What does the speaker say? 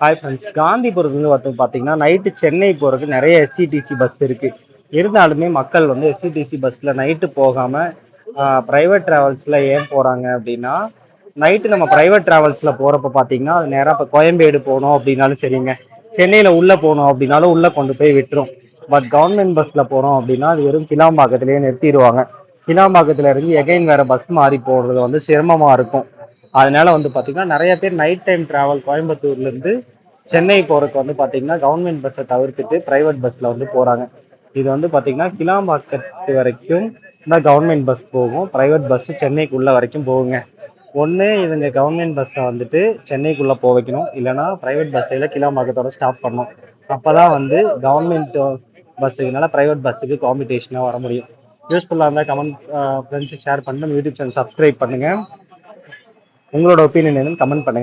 Hi friends. காந்திபுரத்துலேருந்து பார்த்தீங்கன்னா night Chennai போகிறதுக்கு நிறைய எஸ்சிடிசி பஸ் இருக்குது. இருந்தாலுமே மக்கள் வந்து எஸ்சிடிசி பஸ்ஸில் நைட்டு போகாமல் ப்ரைவேட் ட்ராவல்ஸில் ஏன் போகிறாங்க அப்படின்னா, நைட்டு நம்ம ப்ரைவேட் ட்ராவல்ஸில் போகிறப்ப பார்த்தீங்கன்னா அது நேராக இப்போ கோயம்பேடு போகணும் அப்படின்னாலும் சரிங்க, சென்னையில் உள்ளே போகணும் அப்படின்னாலும் உள்ளே கொண்டு போய் விட்டுரும். பட் கவர்மெண்ட் பஸ்ஸில் போகிறோம் அப்படின்னா அது வெறும் கிளாம்பாக்கத்திலேயே நிறுத்திடுவாங்க. கிளாம்பாக்கத்தில் இறங்கி எகைன் வேறு பஸ் மாறி போடுறது வந்து சிரமமாக இருக்கும். அதனால வந்து பார்த்தீங்கன்னா நிறைய பேர் நைட் டைம் ட்ராவல் கோயம்புத்தூர்லேருந்து சென்னை போகிறதுக்கு வந்து பார்த்தீங்கன்னா கவர்மெண்ட் பஸ்ஸை தவிர்த்துட்டு ப்ரைவேட் பஸ்ஸில் வந்து போகிறாங்க. இது வந்து பார்த்தீங்கன்னா கிளாம்பாக்கத்து வரைக்கும் தான் கவர்மெண்ட் பஸ் போகும். ப்ரைவேட் பஸ்ஸு சென்னைக்குள்ளே வரைக்கும் போகுங்க. ஒன்று இவங்க கவர்மெண்ட் பஸ்ஸை வந்துட்டு சென்னைக்குள்ளே போக வைக்கணும், இல்லைனா ப்ரைவேட் பஸ்ஸில் கிளாம்பாக்கத்தோட ஸ்டாப் பண்ணணும். அப்போ தான் வந்து கவர்மெண்ட் பஸ்ஸுக்குனால ப்ரைவேட் பஸ்ஸுக்கு காம்படிஷனாக வர முடியும். யூஸ்ஃபுல்லாக இருந்தால் கமெண்ட் ஃப்ரெண்ட்ஸுக்கு ஷேர் பண்ணி நம்ம யூடியூப் சேனல் சப்ஸ்கிரைப் பண்ணுங்கள். உங்களோட ஒப்பீனியன் என்னன்னு கமெண்ட் பண்ணுங்கள்.